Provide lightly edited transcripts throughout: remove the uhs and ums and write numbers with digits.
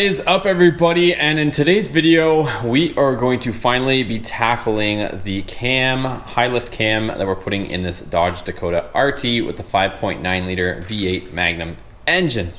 is up, everybody, and in today's video we are going to finally be tackling the high lift cam that we're putting in this Dodge Dakota RT with the 5.9 liter V8 Magnum engine.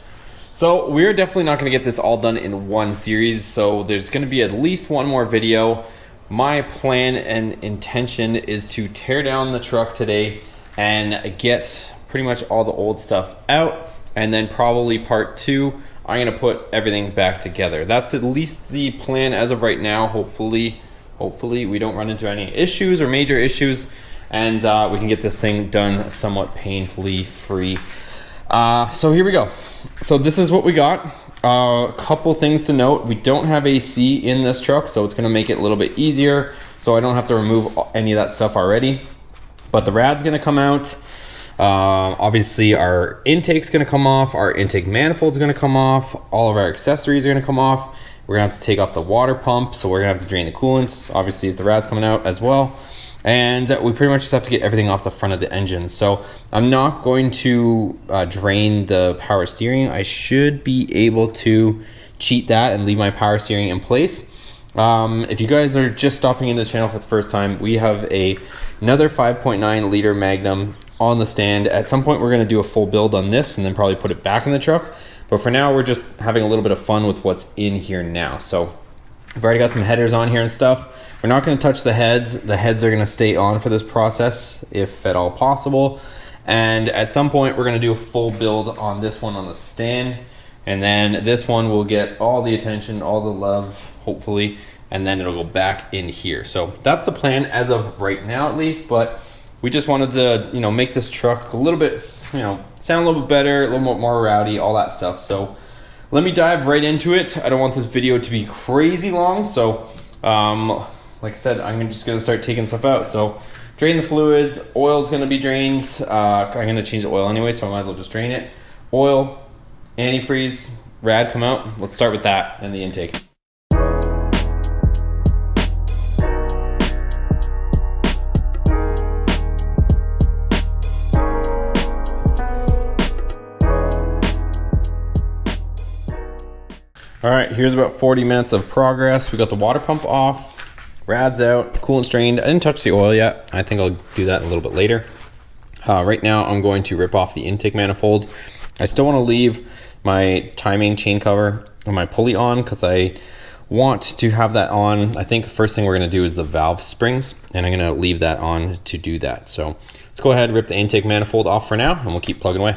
So we're definitely not going to get this all done in one series, so there's going to be at least one more video. My plan and intention is to tear down the truck today and get pretty much all the old stuff out, and then probably part two I'm gonna put everything back together. That's at least the plan as of right now. Hopefully we don't run into any issues or major issues, and we can get this thing done somewhat painfully free. So here we go. So this is what we got. A couple things to note: we don't have AC in this truck, so it's gonna make it a little bit easier. So I don't have to remove any of that stuff already. But the rad's gonna come out. Obviously our intake's gonna come off, our intake manifold's gonna come off, all of our accessories are gonna come off. We're gonna have to take off the water pump, so we're gonna have to drain the coolant. Obviously the rad's coming out as well. And we pretty much just have to get everything off the front of the engine. So I'm not going to drain the power steering. I should be able to cheat that and leave my power steering in place. If you guys are just stopping into the channel for the first time, we have another 5.9 liter Magnum on the stand. At some point we're going to do a full build on this and then probably put it back in the truck, but for now we're just having a little bit of fun with what's in here now. So I've already got some headers on here and stuff. We're not going to touch the heads. The heads are going to stay on for this process if at all possible, and at some point we're going to do a full build on this one on the stand, and then this one will get all the attention, all the love, hopefully, and then it'll go back in here. So that's the plan as of right now, at least. But we just wanted to, make this truck a little bit, sound a little bit better, a little more rowdy, all that stuff. So let me dive right into it. I don't want this video to be crazy long. So, like I said, I'm just gonna start taking stuff out. So drain the fluids, oil's gonna be drained. I'm gonna change the oil anyway, so I might as well just drain it. Oil, antifreeze, rad come out. Let's start with that and the intake. All right, here's about 40 minutes of progress. We got the water pump off, rad's out, coolant's drained. I didn't touch the oil yet. I think I'll do that a little bit later. Right now, I'm going to rip off the intake manifold. I still want to leave my timing chain cover and my pulley on because I want to have that on. I think the first thing we're going to do is the valve springs, and I'm going to leave that on to do that. So let's go ahead and rip the intake manifold off for now, and we'll keep plugging away.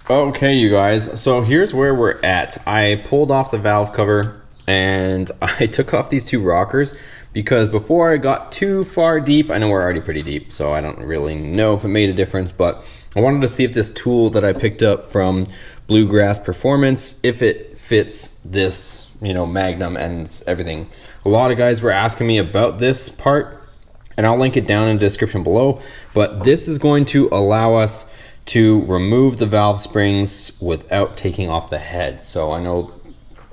Okay, you guys, so here's where we're at. I pulled off the valve cover and I took off these two rockers because before I got too far deep, I know we're already pretty deep, so I don't really know if it made a difference, but I wanted to see if this tool that I picked up from Bluegrass Performance, if it fits this, Magnum and everything. A lot of guys were asking me about this part, and I'll link it down in the description below, but this is going to allow us to remove the valve springs without taking off the head. So I know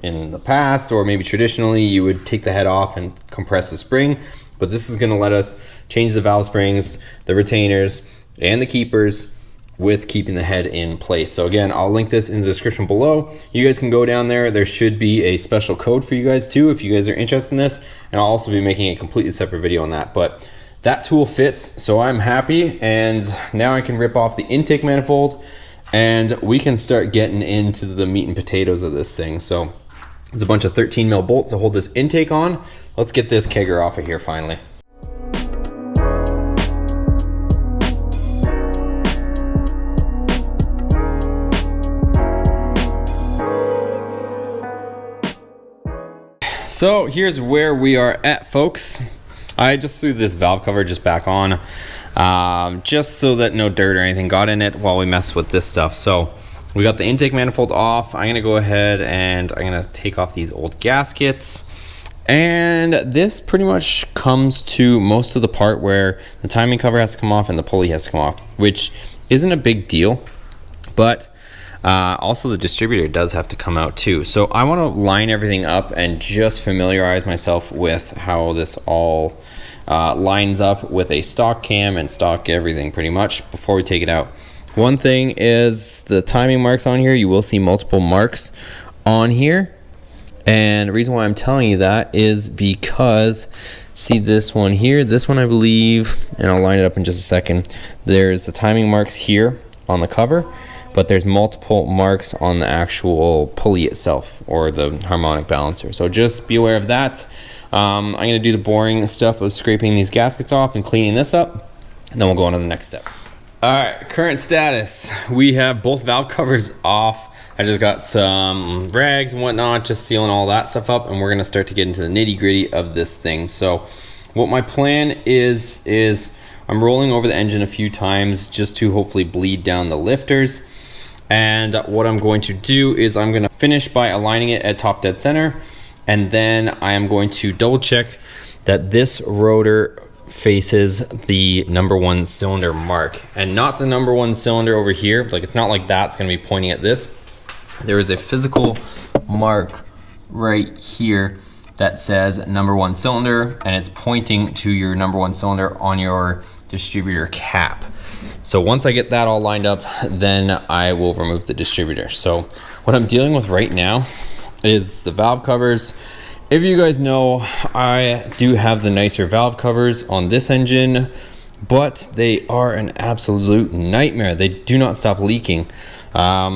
in the past, or maybe traditionally, you would take the head off and compress the spring, but this is going to let us change the valve springs, the retainers, and the keepers with keeping the head in place. So again, I'll link this in the description below. You guys can go down there. There should be a special code for you guys too if you guys are interested in this, and I'll also be making a completely separate video on that. But that tool fits, so I'm happy, and now I can rip off the intake manifold and we can start getting into the meat and potatoes of this thing. So there's a bunch of 13 mil bolts to hold this intake on. Let's get this kegger off of here finally. So here's where we are at, folks. I just threw this valve cover just back on, just so that no dirt or anything got in it while we mess with this stuff. So we got the intake manifold off. I'm gonna go ahead and I'm gonna take off these old gaskets. And this pretty much comes to most of the part where the timing cover has to come off and the pulley has to come off, which isn't a big deal. But Also, the distributor does have to come out too. So I want to line everything up and just familiarize myself with how this all lines up with a stock cam and stock everything pretty much before we take it out. One thing is the timing marks on here. You will see multiple marks on here. And the reason why I'm telling you that is because, see this one here, this one I believe, and I'll line it up in just a second. There's the timing marks here on the cover, but there's multiple marks on the actual pulley itself, or the harmonic balancer. So just be aware of that. I'm gonna do the boring stuff of scraping these gaskets off and cleaning this up, and then we'll go on to the next step. All right, current status. We have both valve covers off. I just got some rags and whatnot, just sealing all that stuff up, and we're gonna start to get into the nitty gritty of this thing. So what my plan is I'm rolling over the engine a few times just to hopefully bleed down the lifters. And what I'm going to do is I'm gonna finish by aligning it at top dead center, and then I am going to double check that this rotor faces the #1 cylinder mark and not the #1 cylinder over here. Like, it's not like that's gonna be pointing at this. There is a physical mark right here that says #1 cylinder, and it's pointing to your #1 cylinder on your distributor cap. So once I get that all lined up, then I will remove the distributor. So what I'm dealing with right now is the valve covers. If you guys know, I do have the nicer valve covers on this engine, but they are an absolute nightmare. They do not stop leaking. I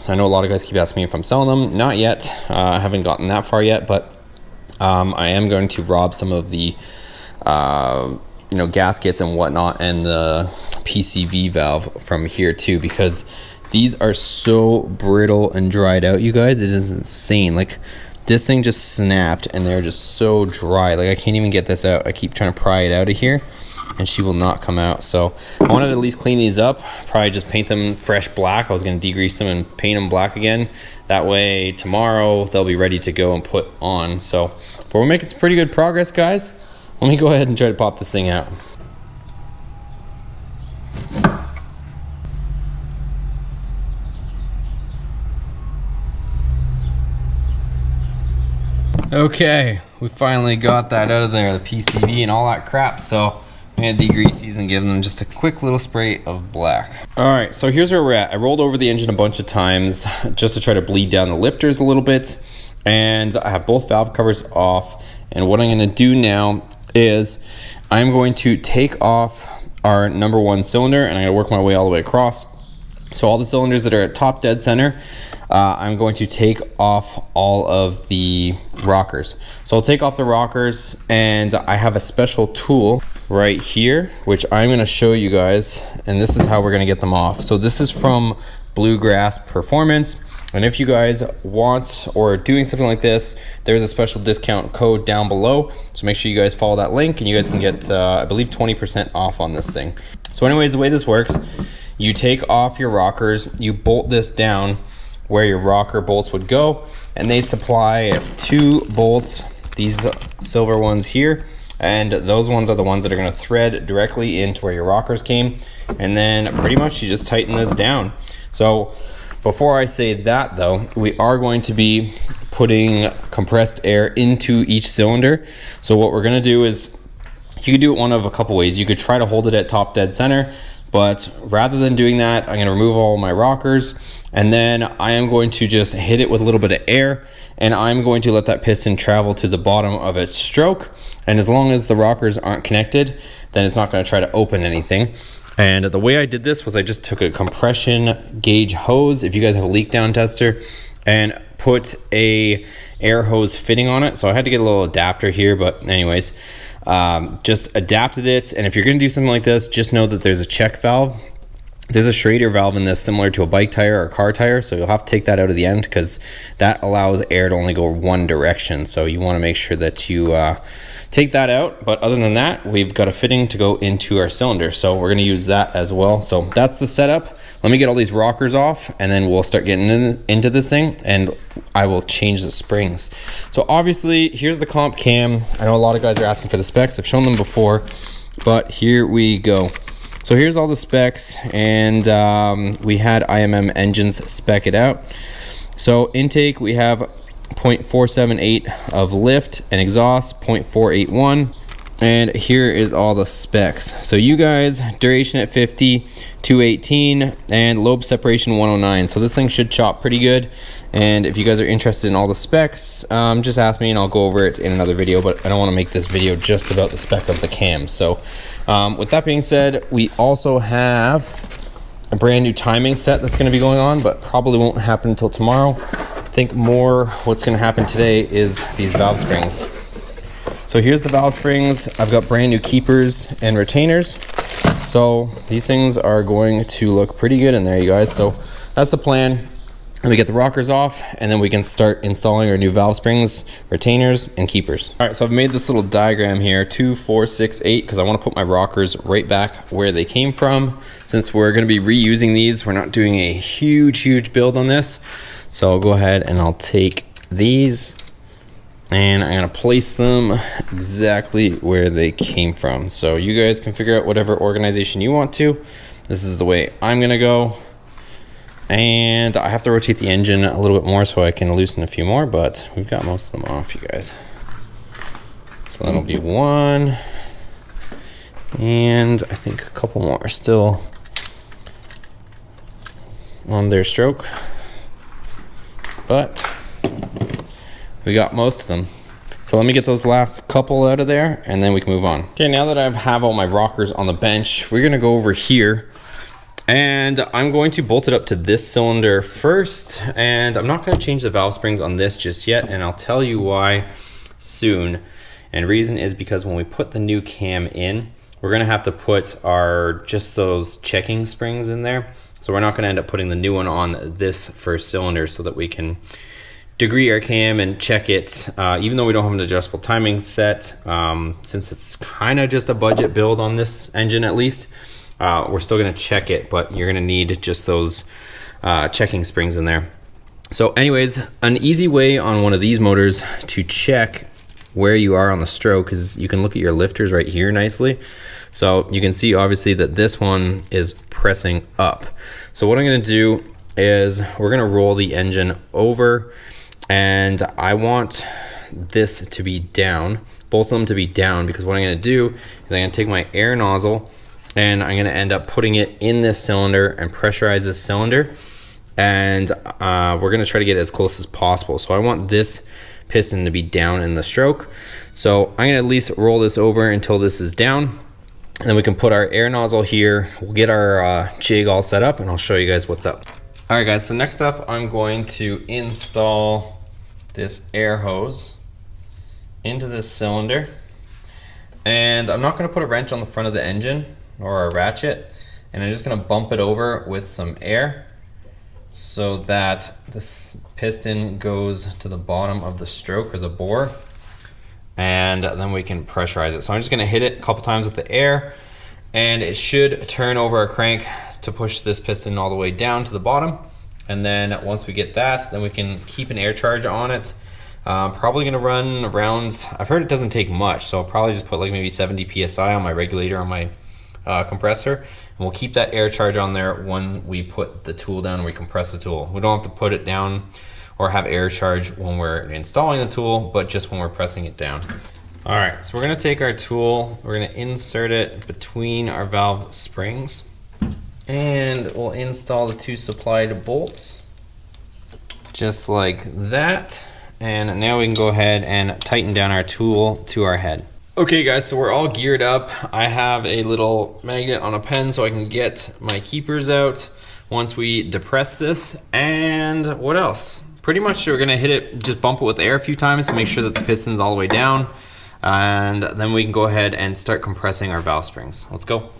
know a lot of guys keep asking me if I'm selling them. Not yet. I haven't gotten that far yet, but I am going to rob some of the gaskets and whatnot, and the PCV valve from here too, because these are so brittle and dried out, you guys. It is insane. Like, this thing just snapped and they're just so dry. Like, I can't even get this out. I keep trying to pry it out of here and she will not come out. So I wanted to at least clean these up, probably just paint them fresh black. I was going to degrease them and paint them black again. That way tomorrow they'll be ready to go and put on. So, but we're making some pretty good progress, guys. Let me go ahead and try to pop this thing out. Okay, we finally got that out of there, the PCV and all that crap. So I'm gonna degrease these and give them just a quick little spray of black. All right, so here's where we're at. I rolled over the engine a bunch of times just to try to bleed down the lifters a little bit, and I have both valve covers off. And what I'm gonna do now is I'm going to take off our #1 cylinder, and I'm gonna work my way all the way across. So all the cylinders that are at top dead center, I'm going to take off all of the rockers. So I'll take off the rockers, and I have a special tool right here, which I'm gonna show you guys, and this is how we're gonna get them off. So this is from Bluegrass Performance, and if you guys want or are doing something like this, there's a special discount code down below. So make sure you guys follow that link, and you guys can get, I believe, 20% off on this thing. So anyways, the way this works, you take off your rockers, you bolt this down where your rocker bolts would go, and they supply 2 bolts, these silver ones here, and those ones are the ones that are going to thread directly into where your rockers came. And then pretty much you just tighten this down. So before I say that though, we are going to be putting compressed air into each cylinder. So what we're going to do is, you could do it one of a couple ways. You could try to hold it at top dead center, but rather than doing that, I'm going to remove all my rockers, and then I am going to just hit it with a little bit of air, and I'm going to let that piston travel to the bottom of its stroke. And as long as the rockers aren't connected, then it's not going to try to open anything. And the way I did this was I just took a compression gauge hose, if you guys have a leak down tester, and put a air hose fitting on it. So I had to get a little adapter here, but anyways, just adapted it. And if you're going to do something like this, just know that there's a check valve. There's a Schrader valve in this, similar to a bike tire or a car tire, so you'll have to take that out of the end, because that allows air to only go one direction. So you want to make sure that you take that out. But other than that, we've got a fitting to go into our cylinder, so we're going to use that as well. So that's the setup. Let me get all these rockers off, and then we'll start getting into this thing, and I will change the springs. So obviously, here's the comp cam. I know a lot of guys are asking for the specs. I've shown them before, but here we go. So here's all the specs, and we had IMM Engines spec it out. So intake, we have 0.478 of lift, and exhaust 0.481. And here is all the specs. So you guys, duration at 50, 218, and lobe separation 109. So this thing should chop pretty good. And if you guys are interested in all the specs, just ask me and I'll go over it in another video, but I don't want to make this video just about the spec of the cam. So with that being said, we also have a brand new timing set that's going to be going on, but probably won't happen until tomorrow. I think more what's going to happen today is these valve springs. So here's the valve springs. I've got brand new keepers and retainers. So these things are going to look pretty good in there, you guys. So that's the plan. And we get the rockers off, and then we can start installing our new valve springs, retainers, and keepers. All right, so I've made this little diagram here, 2, 4, 6, 8, because I want to put my rockers right back where they came from. Since we're going to be reusing these, we're not doing a huge build on this. So I'll go ahead and I'll take these, and I'm gonna place them exactly where they came from. So you guys can figure out whatever organization you want to. This is the way I'm gonna go. And I have to rotate the engine a little bit more so I can loosen a few more, but we've got most of them off, you guys. So that'll be one. And I think a couple more are still on their stroke. But we got most of them. So let me get those last couple out of there and then we can move on. Okay, now that I have all my rockers on the bench, we're gonna go over here and I'm going to bolt it up to this cylinder first, and I'm not gonna change the valve springs on this just yet, and I'll tell you why soon. And reason is because when we put the new cam in, we're gonna have to put just those checking springs in there. So we're not gonna end up putting the new one on this first cylinder so that we can degree our cam and check it, even though we don't have an adjustable timing set. Since it's kind of just a budget build on this engine at least, we're still going to check it, but you're going to need just those checking springs in there. So anyways, an easy way on one of these motors to check where you are on the stroke is you can look at your lifters right here nicely. So you can see obviously that this one is pressing up. So what I'm going to do is we're going to roll the engine over, and I want this to be down, both of them to be down, because what I'm going to do is I'm going to take my air nozzle and I'm going to end up putting it in this cylinder and pressurize this cylinder, and we're going to try to get as close as possible. So I want this piston to be down in the stroke. So I'm going to at least roll this over until this is down, and then we can put our air nozzle here. We'll get our jig all set up and I'll show you guys what's up. All right guys, so next up I'm going to install this air hose into this cylinder, and I'm not going to put a wrench on the front of the engine or a ratchet, and I'm just going to bump it over with some air so that this piston goes to the bottom of the stroke or the bore, and then we can pressurize it. So I'm just going to hit it a couple times with the air, and it should turn over our crank to push this piston all the way down to the bottom. And then once we get that, then we can keep an air charge on it. Probably gonna run around, I've heard it doesn't take much, so I'll probably just put like maybe 70 PSI on my regulator on my compressor, and we'll keep that air charge on there when we put the tool down and we compress the tool. We don't have to put it down or have air charge when we're installing the tool, but just when we're pressing it down. All right, so we're gonna take our tool, we're gonna insert it between our valve springs, and we'll install the 2 supplied bolts, just like that. And now we can go ahead and tighten down our tool to our head. Okay guys, so we're all geared up. I have a little magnet on a pen so I can get my keepers out once we depress this. And what else? Pretty much we're gonna hit it, just bump it with air a few times to make sure that the piston's all the way down. And then we can go ahead and start compressing our valve springs. Let's go.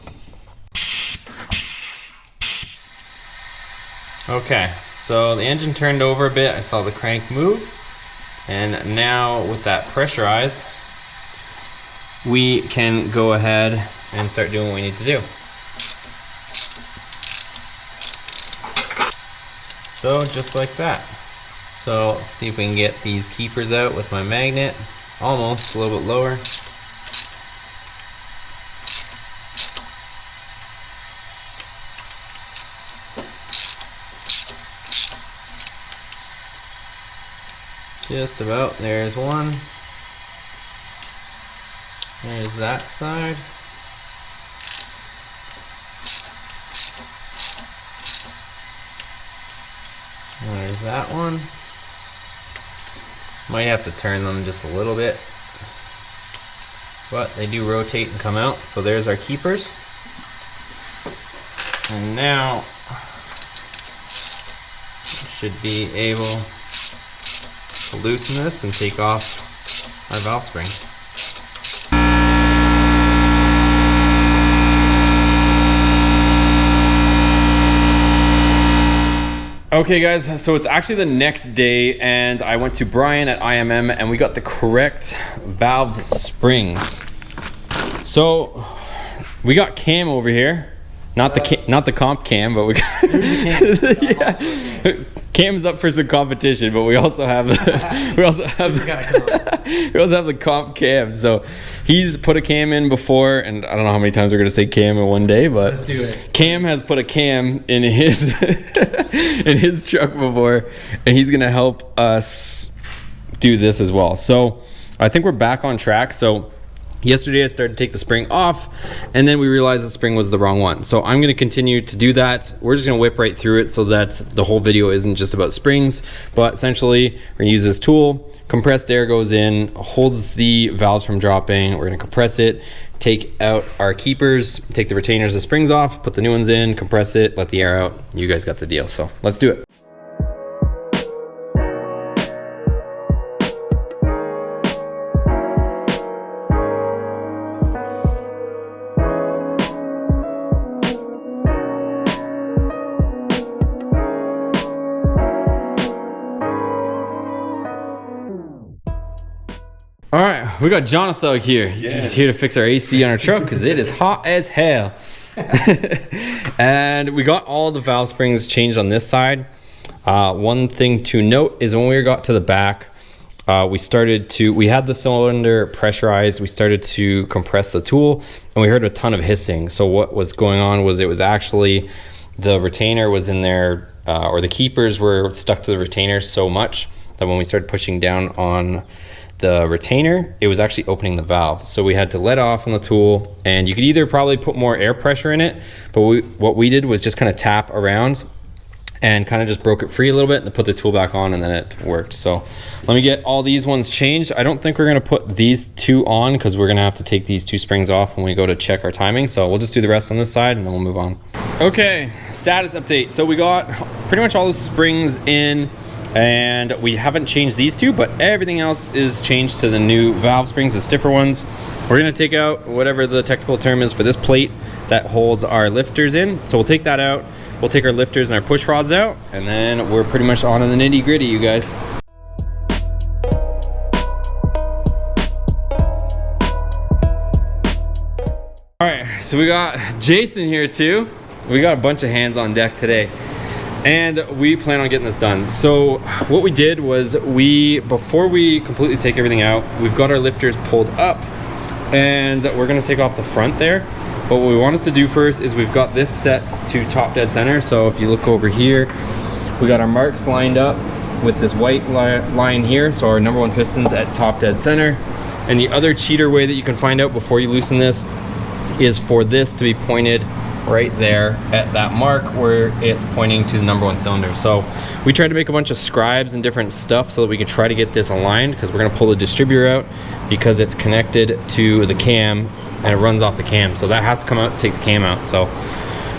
Okay, so the engine turned over a bit. I saw the crank move. And now with that pressurized, we can go ahead and start doing what we need to do. So just like that. So let's see if we can get these keepers out with my magnet. Almost, a little bit lower. Just about. There's one. There's that side. There's that one. Might have to turn them just a little bit, but they do rotate and come out. So there's our keepers. And now should be able to loosen this and take off our valve springs. Okay guys, so it's actually the next day and I went to Brian at IMM and we got the correct valve springs. So we got Cam over here. Not the comp Cam, but we got yeah. Cam's up for some competition, but we also have the we also have the comp Cam. So he's put a cam in before, and I don't know how many times we're gonna say Cam in one day, but let's do it. Cam has put a cam in his in his truck before, and he's gonna help us do this as well. So I think we're back on track. So yesterday I started to take the spring off and then we realized the spring was the wrong one. So I'm going to continue to do that. We're just going to whip right through it so that the whole video isn't just about springs, but essentially we're going to use this tool. Compressed air goes in, holds the valves from dropping. We're going to compress it, take out our keepers, take the retainers, the springs off, put the new ones in, compress it, let the air out. You guys got the deal. So let's do it. All right, we got Jonathan here. Yeah. He's here to fix our AC on our truck because it is hot as hell. And we got all the valve springs changed on this side. One thing to note is when we got to the back, we had the cylinder pressurized. We started to compress the tool and we heard a ton of hissing. So what was going on was it was actually the retainer was in there, or the keepers were stuck to the retainer so much that when we started pushing down on the retainer, it was actually opening the valve. So we had to let off on the tool, and you could either probably put more air pressure in it, but what we did was just kind of tap around and kind of just broke it free a little bit and put the tool back on, and then it worked. So let me get all these ones changed. I don't think we're going to put these two on because we're going to have to take these two springs off when we go to check our timing. So we'll just do the rest on this side and then we'll move on. Okay, status update. So we got pretty much all the springs in, and we haven't changed these two, but everything else is changed to the new valve springs, the stiffer ones. We're gonna take out whatever the technical term is for this plate that holds our lifters in. So we'll take that out. We'll take our lifters and our push rods out, and then we're pretty much on in the nitty gritty, you guys. All right, so we got Jason here too. We got a bunch of hands on deck today, and we plan on getting this done. So what we did was before we completely take everything out, we've got our lifters pulled up and we're gonna take off the front there. But what we wanted to do first is we've got this set to top dead center. So if you look over here, we got our marks lined up with this white line here. So our number one piston's at top dead center. And the other cheater way that you can find out before you loosen this is for this to be pointed right there at that mark where it's pointing to the number one cylinder. So we tried to make a bunch of scribes and different stuff so that we could try to get this aligned, because we're going to pull the distributor out because it's connected to the cam and it runs off the cam. So that has to come out to take the cam out. So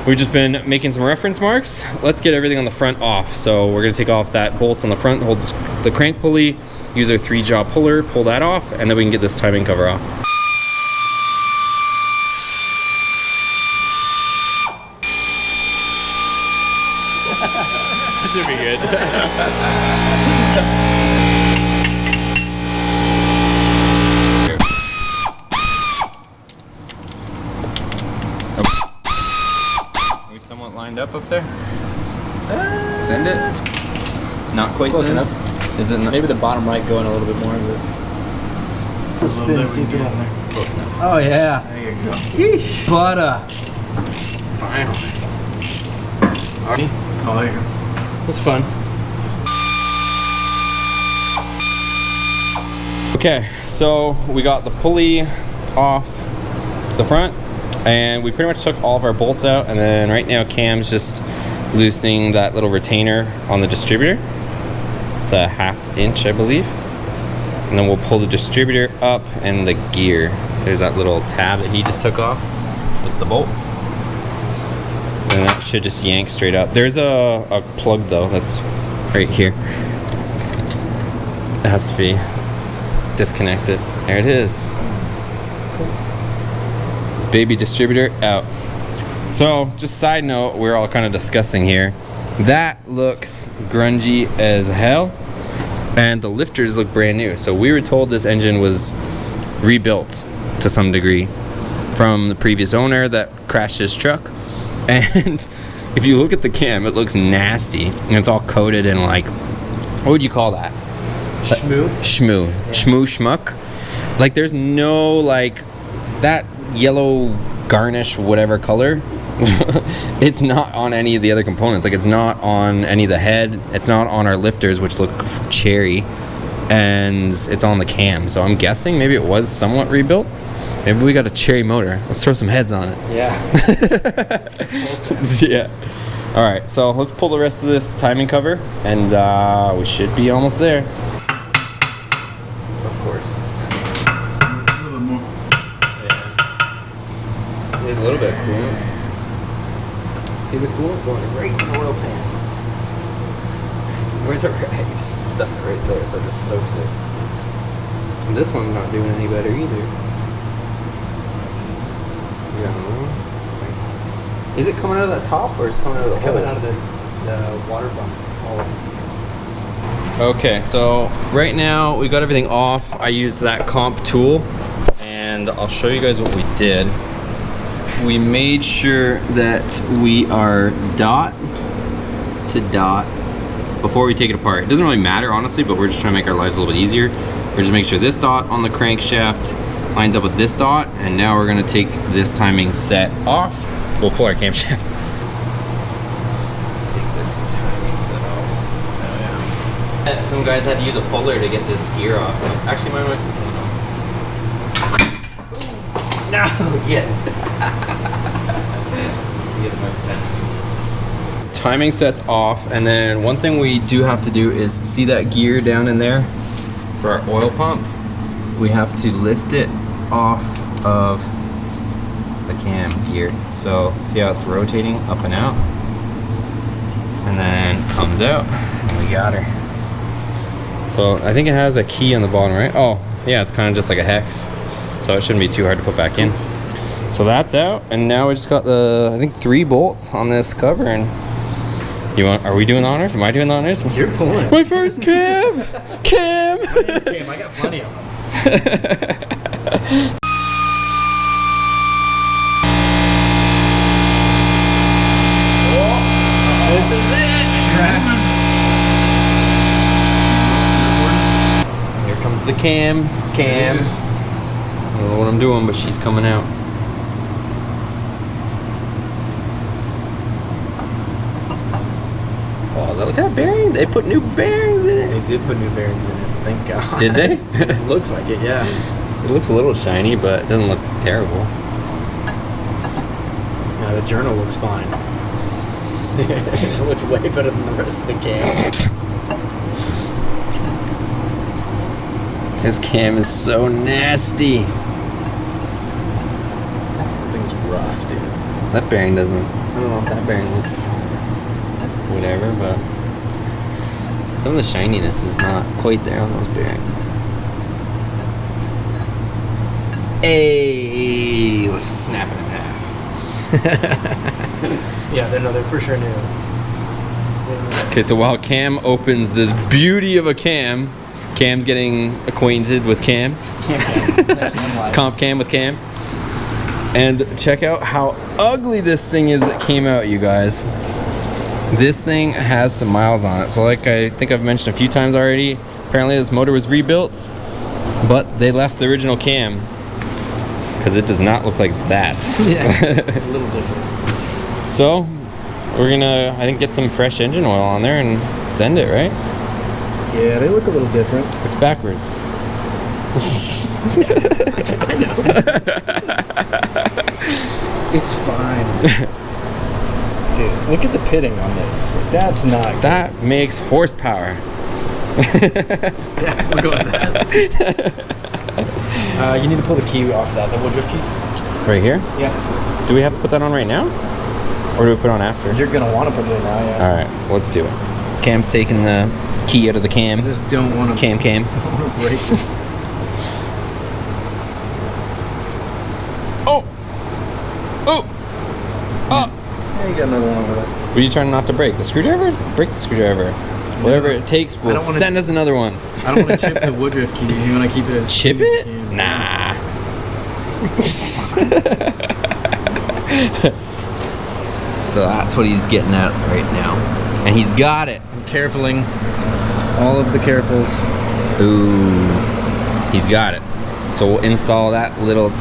we've just been making some reference marks. Let's get everything on the front off. So we're going to take off that bolt on the front, hold the crank pulley, use our 3-jaw puller, pull that off, and then we can get this timing cover off. This should be good. Are we somewhat lined up there? Send it. Not quite close enough. Is it? Maybe the bottom right going a little bit more. A spin, see if it on there. Oh yeah. There you go. Yeesh. Butter. Finally. Already? Oh, there you go. That's fun. Okay, so we got the pulley off the front, and we pretty much took all of our bolts out, and then right now Cam's just loosening that little retainer on the distributor. It's a 1/2 inch, I believe. And then we'll pull the distributor up and the gear. There's that little tab that he just took off with the bolts. And that should just yank straight up. There's a plug though, that's right here. It has to be disconnected. There it is. Baby distributor out. So, just side note, we're all kind of discussing here. That looks grungy as hell, and the lifters look brand new. So we were told this engine was rebuilt to some degree from the previous owner that crashed his truck. And if you look at the cam, it looks nasty, and it's all coated in like, what would you call that? Shmoo? Shmoo. Yeah. Shmoo schmuck. Like there's no like that yellow garnish whatever color. It's not on any of the other components. Like it's not on any of the head. It's not on our lifters, which look cherry, and it's on the cam. So I'm guessing maybe it was somewhat rebuilt. Maybe we got a cherry motor. Let's throw some heads on it. Yeah. Yeah. All right, so let's pull the rest of this timing cover, and we should be almost there. Of course. A little more. Yeah. There's a little bit of coolant. See the coolant going right in the oil pan. Where's it right? Just stuff it right there so it just soaks it. And this one's not doing any better either. Yeah. Nice. Is it coming out of that top or is it coming out of the hole? Coming out of the water pump. Okay, so right now we got everything off. I used that comp tool, and I'll show you guys what we did. We made sure that we are dot to dot before we take it apart. It doesn't really matter, honestly, but we're just trying to make our lives a little bit easier. We're just making sure this dot on the crankshaft lines up with this dot, and now we're gonna take this timing set off. We'll pull our camshaft. Take this timing set off. Oh yeah. Some guys had to use a puller to get this gear off. Actually, mine went. No, yeah. Timing sets off, and then one thing we do have to do is see that gear down in there for our oil pump. We have to lift it off of the cam gear. So see how it's rotating up and out, and then comes out, and we got her. So I think it has a key on the bottom, right? Oh yeah, it's kind of just like a hex, so it shouldn't be too hard to put back in. So that's out, and now we just got the, I think 3 bolts on this cover. And are we doing the honors? Am I doing the honors? You're pulling. My first cam! Cam! My name's Cam. I got plenty of them. This is it! Here comes the cam. Cam. I don't know what I'm doing, but she's coming out. Oh, look at that bearing. They put new bearings in it. They did put new bearings in it, thank God. Did they? It looks like it, yeah. It looks a little shiny, but it doesn't look terrible. No, the journal looks fine. It looks way better than the rest of the cam. This cam is so nasty. Everything's rough, dude. That bearing doesn't, I don't know if that bearing looks whatever, but some of the shininess is not quite there on those bearings. Hey, let's snap it in half. Yeah, they're for sure new. Okay, so while Cam opens this beauty of a cam, Cam's getting acquainted with Cam. Comp cam with Cam. And check out how ugly this thing is that came out, you guys. This thing has some miles on it. So like I think I've mentioned a few times already, apparently this motor was rebuilt, but they left the original cam because it does not look like that. Yeah, it's a little different. So we're gonna, I think, get some fresh engine oil on there and send it, right? Yeah, they look a little different. It's backwards. I know. It's fine. Dude, look at the pitting on this. That's not good. That makes horsepower. Yeah, we'll go with that. You need to pull the key off of that, the woodruff key. Right here? Yeah. Do we have to put that on right now? Or do we put it on after? You're gonna want to put it in now, yeah. Alright, let's do it. Cam's taking the key out of the cam. I just don't want to. Cam. I don't want to break this. Oh! Oh! Oh! Yeah, you got another one over there. What are you trying not to break? The screwdriver? Break the screwdriver. Whatever it takes, we'll send us another one. I don't want to chip the woodruff key. You want to keep it as Chip clean it? as you can. Nah. So that's what he's getting at right now. And he's got it. I'm carefuling all of the carefuls. Ooh. He's got it. So we'll install that little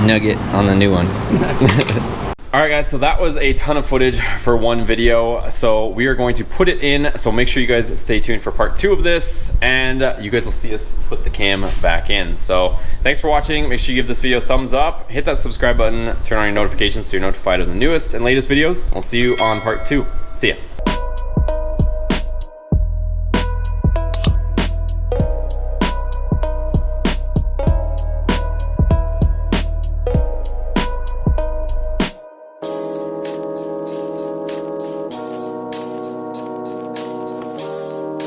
nugget on the new one. All right, guys, so that was a ton of footage for one video. So we are going to put it in. So make sure you guys stay tuned for part 2 of this, and you guys will see us put the cam back in. So thanks for watching. Make sure you give this video a thumbs up, hit that subscribe button, turn on your notifications so you're notified of the newest and latest videos. I'll see you on part 2. See ya.